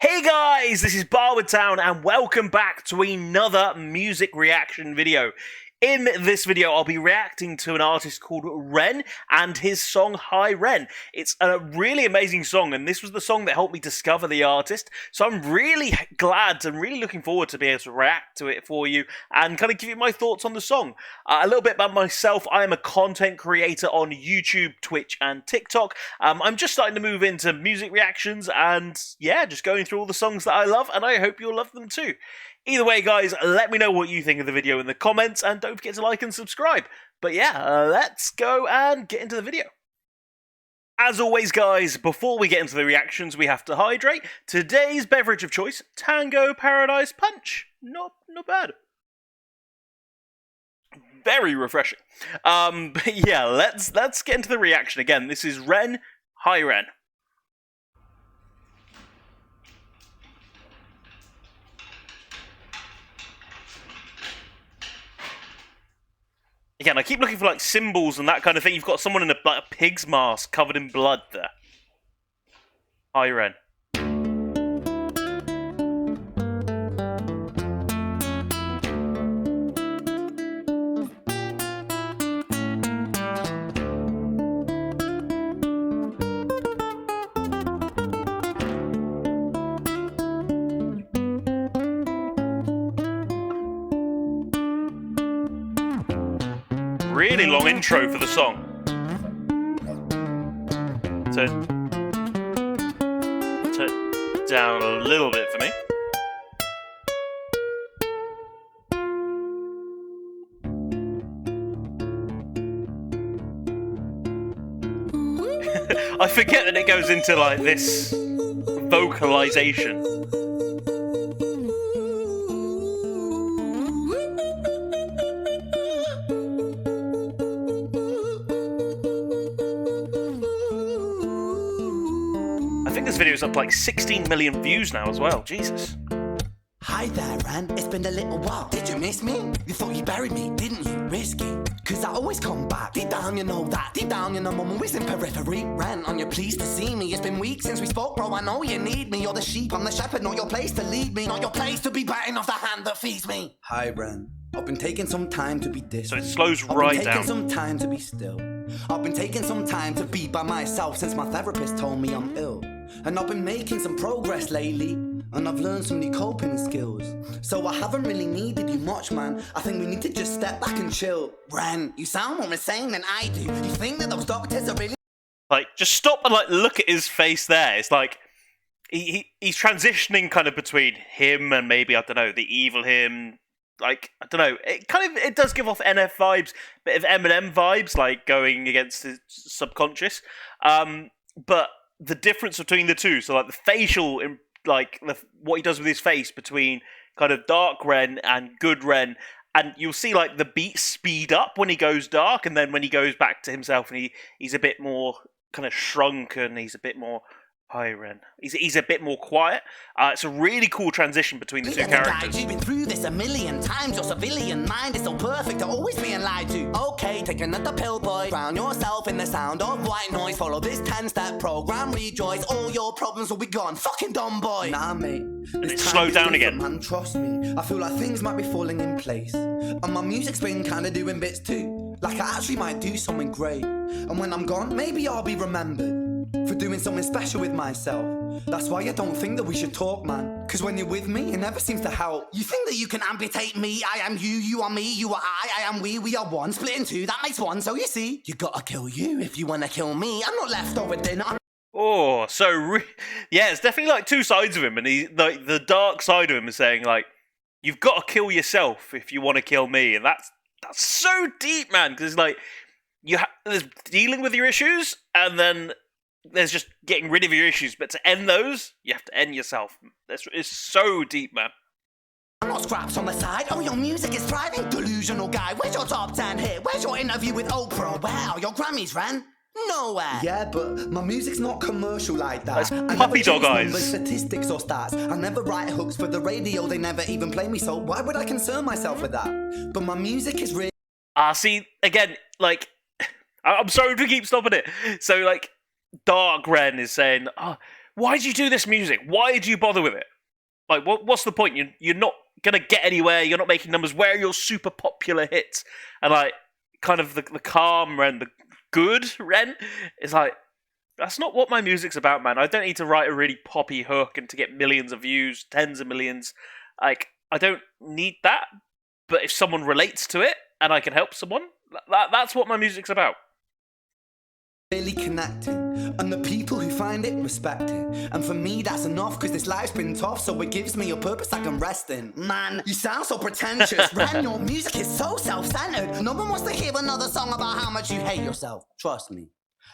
Hey guys, this is Barwoodtown and welcome back to another music reaction video. In this video, I'll be reacting to an artist called Ren and his song Hi Ren. It's a really amazing song, and this was the song that helped me discover the artist, so I'm really glad and really looking forward to being able to react to it for you and kind of give you my thoughts on the song. A little bit about myself. I am a content creator on YouTube, Twitch, and TikTok. I'm just starting to move into music reactions and, yeah, just going through all the songs that I love, and I hope you'll love them too. Either way, guys, let me know what you think of the video in the comments, and don't forget to like and subscribe. But yeah, let's go and get into the video. As always, guys, before we get into the reactions, we have to hydrate. Today's beverage of choice, Tango Paradise Punch. Not bad. Very refreshing. But yeah, let's get into the reaction. Again, this is Ren. Hi, Ren. Again, I keep looking for like symbols and that kind of thing. You've got someone in a pig's mask covered in blood there. Hi, Ren. Really long intro for the song. Turn down a little bit for me. I forget that it goes into like this vocalization. I think this video's up like 16 million views now as well. Jesus. Hi there, Ren. It's been a little while. Did you miss me? You thought you buried me, didn't you? Risky. Cause I always come back. Deep down, you know that. Deep down, you know I'm always in periphery. Ren, on your pleased to see me. It's been weeks since we spoke, bro. I know you need me. You're the sheep, I'm the shepherd. Not your place to lead me. Not your place to be biting off the hand that feeds me. Hi, Ren. I've been taking some time to be distant. So it slows right down. I've been taking some time to be still. I've been taking some time to be by myself since my therapist told me I'm ill. And I've been making some progress lately, and I've learned some new coping skills. So I haven't really needed you much, man. I think we need to just step back and chill. Ren, you sound more insane than I do. You think that those doctors are really... Like, just stop and like look at his face there. It's like he's transitioning kind of between him and maybe, I don't know, the evil him. Like, I don't know, it does give off NF vibes, bit of Eminem vibes, like going against his subconscious. But the difference between the two, so like the facial, like what he does with his face between kind of dark Ren and good Ren, and you'll see like the beats speed up when he goes dark, and then when he goes back to himself and he's a bit more kind of shrunken, he's a bit more... Hi, Ren. He's a bit more quiet. It's a really cool transition between the two characters. You've been through this a million times. Your civilian mind is so perfect, you're always being lied to. Okay, take another pill, boy. Drown yourself in the sound of white noise. Follow this 10-step program, rejoice. All your problems will be gone. Fucking dumb boy. Nah, mate. And it slowed down again. Man, trust me. I feel like things might be falling in place. And my music's been kind of doing bits too. Like I actually might do something great. And when I'm gone, maybe I'll be remembered for doing something special with myself. That's why I don't think that we should talk, man. Cause when you're with me, it never seems to help. You think that you can amputate me? I am you, you are me, you are I am we are one. Split in two, that makes one. So you see, you gotta kill you if you wanna kill me. I'm not left over dinner. Oh, so yeah, it's definitely like two sides of him, and like the dark side of him is saying like, you've got to kill yourself if you want to kill me, and that's so deep, man. Because like there's dealing with your issues, and then there's just getting rid of your issues. But to end those, you have to end yourself. It's so deep, man. Not scraps on the side. Oh, your music is thriving, delusional guy. Where's your top 10 hit? Where's your interview with Oprah? Where are your Grammys, Ren? Nowhere. Yeah, but my music's not commercial like that. That's puppy dog eyes. Statistics or stats. I never write hooks for the radio. They never even play me. So why would I concern myself with that? But my music is really... See, again, I'm sorry to keep stopping it. So, like, Dark Ren is saying, oh, why do you do this music? Why do you bother with it? Like, what's the point? You're not gonna get anywhere. You're not making numbers. Where are your super popular hits? And like, kind of the calm Ren, the good Ren, is like, that's not what my music's about, man. I don't need to write a really poppy hook and to get millions of views, tens of millions. Like, I don't need that. But if someone relates to it and I can help someone, that's what my music's about. Really connecting, and the people who find it respect it. And for me that's enough, cause this life's been tough, so it gives me a purpose I can rest in. Man, you sound so pretentious. Ren, your music is so self-centered. No one wants to hear another song about how much you hate yourself. Trust me.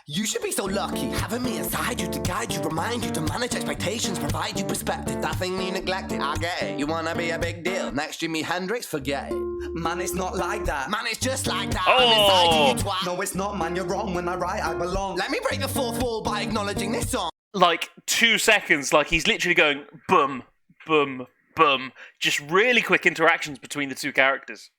You should be so lucky, having me inside you to guide you, remind you to manage expectations, provide you perspective. That thing you neglected, I get it. You wanna be a big deal, next Jimi Hendrix, forget it. Man, it's not like that. Man, it's just like that. I'm inside you, twat. No, it's not, man, you're wrong. When I write, I belong. Let me break the fourth wall by acknowledging this song. Like 2 seconds, like he's literally going boom, boom, boom. Just really quick interactions between the two characters.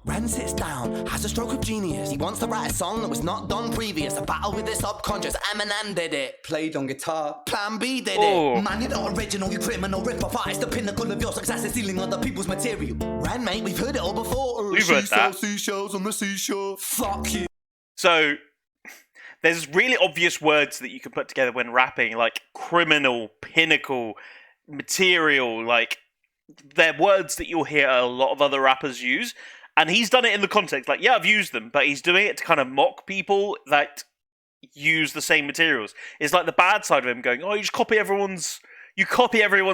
Ren sits down, has a stroke of genius. He wants to write a song that was not done previous. A battle with his subconscious. Eminem did it. Played on guitar. Plan B did it. Man, you're not original, you criminal rip-off artist. The pinnacle of your success is stealing other people's material. Ren, mate, we've heard it all before. We've heard that. Seashells on the seashore. Fuck you. So, there's really obvious words that you can put together when rapping, like criminal, pinnacle, material, like they're words that you'll hear a lot of other rappers use. And he's done it in the context, like, yeah, I've used them, but he's doing it to kind of mock people that use the same materials. It's like the bad side of him going, oh, you copy everyone's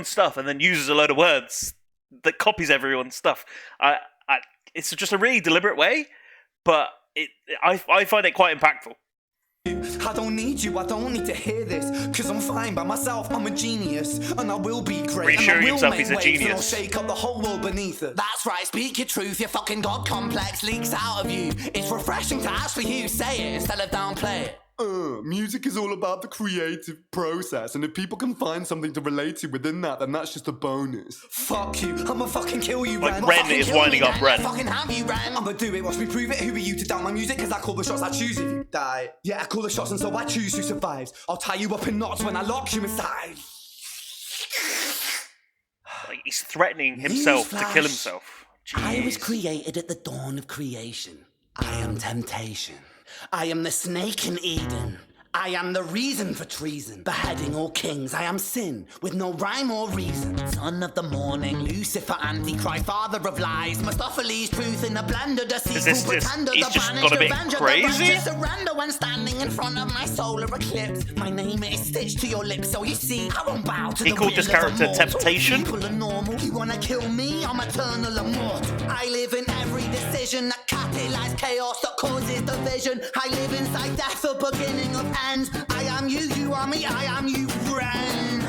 stuff, and then uses a load of words that copies everyone's stuff. It's just a really deliberate way, but I find it quite impactful. I don't need you, I don't need to hear this, cause I'm fine by myself, I'm a genius, and I will be great, Reassuring and I will himself make he's a waves, genius. and I'll shake up the whole world beneath it. That's right, speak your truth, your fucking god complex leaks out of you. It's refreshing to actually hear you say it, instead of downplay it. Music is all about the creative process, and if people can find something to relate to within that, then that's just a bonus. Fuck you, I'ma fucking kill you, Like, Ren. Ren is winding up Ren. Fucking have you, Ren. I'ma do it, watch me prove it. Who are you to down my music? Cause I call the shots, I choose if you die. Yeah, I call the shots, and so I choose who survives. I'll tie you up in knots when I lock you inside. Like, he's threatening himself to kill himself. Jeez. I was created at the dawn of creation. I am temptation. I am the snake in Eden. I am the reason for treason. Beheading all kings, I am sin, with no rhyme or reason. Son of the morning, Lucifer, Antichrist, father of lies. Mephistopheles, truth in a blender, deceitful pretender, he's the just banished got a bit avenger, crazy? the righteous surrender when standing in front of my solar eclipse. My name is stitched to your lips, so you see, I won't bow to He the called will this of character the mortal. Temptation? People are normal, you wanna kill me, I'm eternal immortal. I live in every decision that catalyzes chaos, that causes division. I live inside death, the beginning of ends. I am you, you are me, I am you, Ren.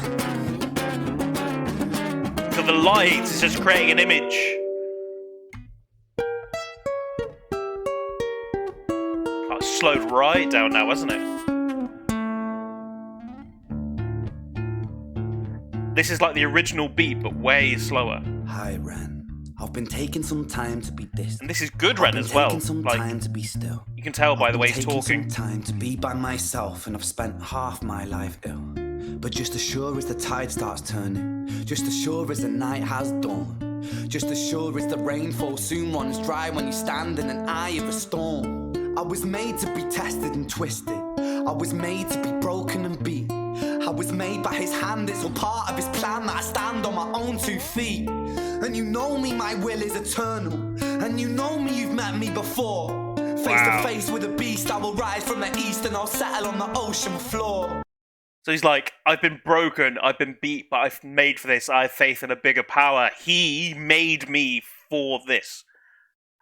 So the light is just creating an image. Oh, it's slowed right down now, hasn't it? This is like the original beat, but way slower. Hi, Ren. I've been taking some time to be distant. And this is good Ren as well. Taking some Like, time to be still. you can tell by the way he's talking. Some time to be by myself, and I've spent half my life ill. But just as sure as the tide starts turning, just as sure as the night has dawned, just as sure as the rainfall soon runs dry when you stand in an eye of a storm. I was made to be tested and twisted. I was made to be broken and beat. I was made by his hand, it's all part of his plan that I stand on my own 2 feet. And you know me, my will is eternal. And you know me, you've met me before. Face to face with a beast, I will rise from the east and I'll settle on the ocean floor. So he's like, I've been broken, I've been beat, but I've made for this. I have faith in a bigger power. He made me for this.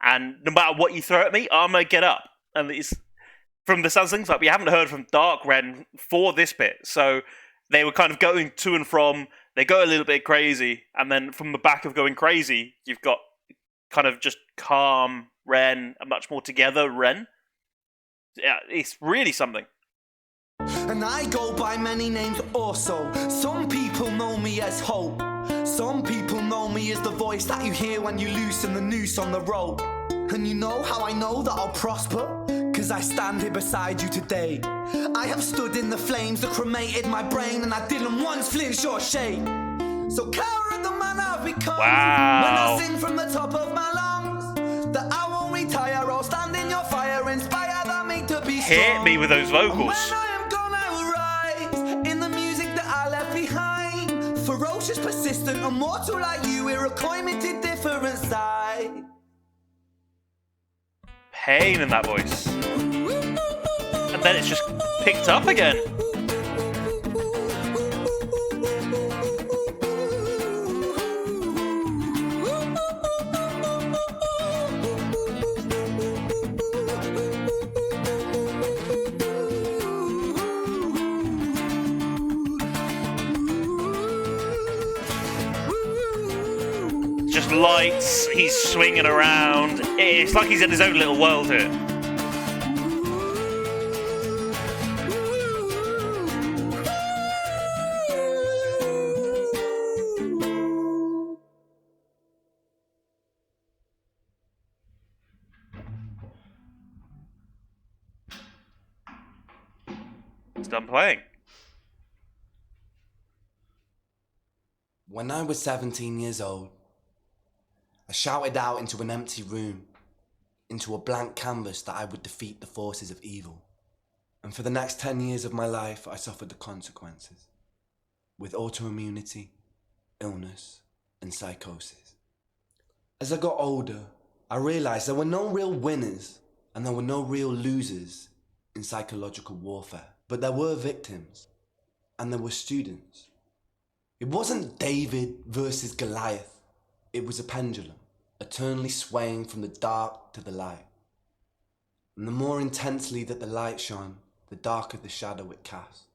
And no matter what you throw at me, I'm going to get up. And it's, from the sounds of things, like we haven't heard from Dark Ren for this bit. So they were kind of going to and from. They go a little bit crazy. And then from the back of going crazy, you've got kind of just calm Ren, a much more together Ren. Yeah, it's really something. And I go by many names also. Some people know me as Hope. Some people know me as the voice that you hear when you loosen the noose on the rope. And you know how I know that I'll prosper? Cause I stand here beside you today. I have stood in the flames that cremated my brain, and I didn't once flinch or shake. So cower of the man I've become. Wow. When I sing from the top of my lungs, that I won't retire or stand in your fire, inspire that me to be strong. Hit me with those vocals. And when I am gone, I will rise in the music that I left behind. Ferocious, persistent, immortal like you, we're a climbing to different side. Pain in that voice. And then it's just picked up again. Just lights, he's swinging around. It's like he's in his own little world here. It's done playing. When I was 17 years old, I shouted out into an empty room, into a blank canvas, that I would defeat the forces of evil. And for the next 10 years of my life, I suffered the consequences, with autoimmunity, illness, and psychosis. As I got older, I realized there were no real winners and there were no real losers in psychological warfare, but there were victims and there were students. It wasn't David versus Goliath. It was a pendulum, eternally swaying from the dark to the light. And the more intensely that the light shone, the darker the shadow it cast.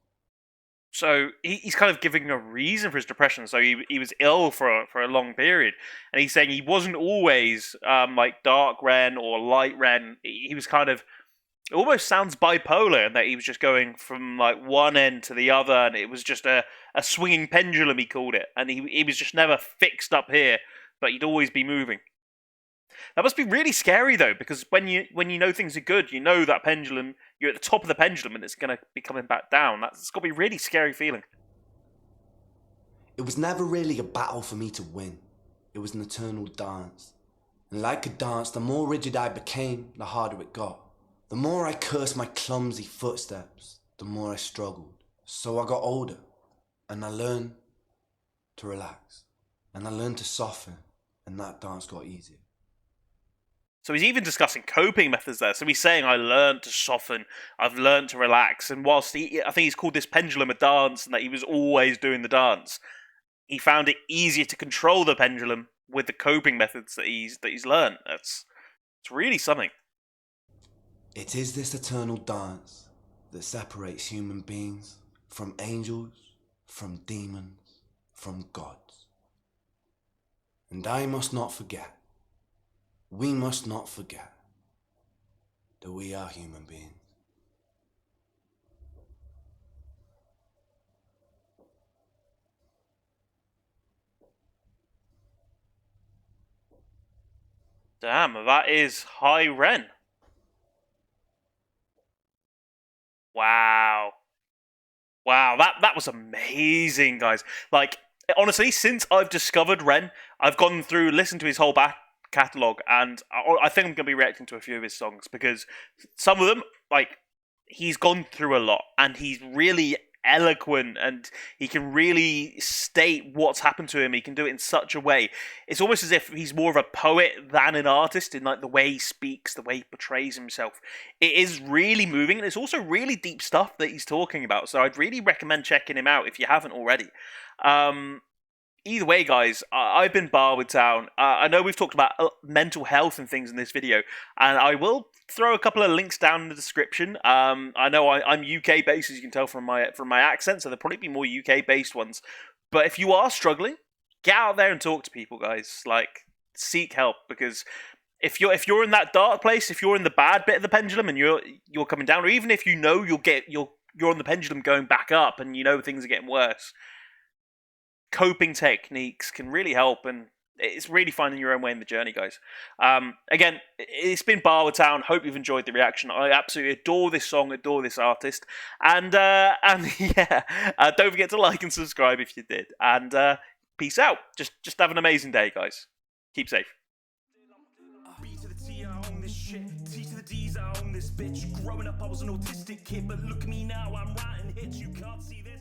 So he's kind of giving a reason for his depression. So he was ill for a long period. And he's saying he wasn't always like dark Ren or light Ren. He was kind of, it almost sounds bipolar in that he was just going from like one end to the other. And it was just a swinging pendulum, he called it. And he was just never fixed up here, but he'd always be moving. That must be really scary though, because when you know things are good, you know that pendulum, you're at the top of the pendulum and it's going to be coming back down. That's got to be a really scary feeling. It was never really a battle for me to win. It was an eternal dance. And like a dance, the more rigid I became, the harder it got. The more I cursed my clumsy footsteps, the more I struggled. So I got older, and I learned to relax. And I learned to soften, and that dance got easier. So he's even discussing coping methods there. So he's saying, I learned to soften, I've learned to relax. And whilst I think he's called this pendulum a dance, and that he was always doing the dance, he found it easier to control the pendulum with the coping methods that he's learned. It's really something. It is this eternal dance that separates human beings from angels, from demons, from gods. And I must not forget, we must not forget, that we are human beings. Damn, that is high Ren. Wow. Wow, that was amazing, guys. Like, honestly, since I've discovered Ren, I've gone through, listened to his whole back catalogue, and I think I'm going to be reacting to a few of his songs, because some of them, like, he's gone through a lot, and he's really eloquent, and he can really state what's happened to him. He can do it in such a way. It's almost as if he's more of a poet than an artist in like the way he speaks, the way he portrays himself. It is really moving, and it's also really deep stuff that he's talking about. So I'd really recommend checking him out if you haven't already. Either way, guys, I've been Barwood Town. I know we've talked about mental health and things in this video, and I will throw a couple of links down in the description. I know I'm UK based, as you can tell from my accent, so there'll probably be more UK based ones. But if you are struggling, get out there and talk to people, guys. Like, seek help, because if you're in that dark place, if you're in the bad bit of the pendulum and you're coming down, or even if you know you're on the pendulum going back up and you know things are getting worse, coping techniques can really help, and it's really finding your own way in the journey, guys. Again, it's been Barwood Town. Hope you've enjoyed the reaction. I absolutely adore this song, adore this artist, and yeah, don't forget to like and subscribe if you did. And peace out. Just have an amazing day, guys. Keep safe. B to the T, I own this shit. T to the D's, I own this bitch. Growing up, I was an autistic kid, but look at me now, I'm writing hits. You can't see this.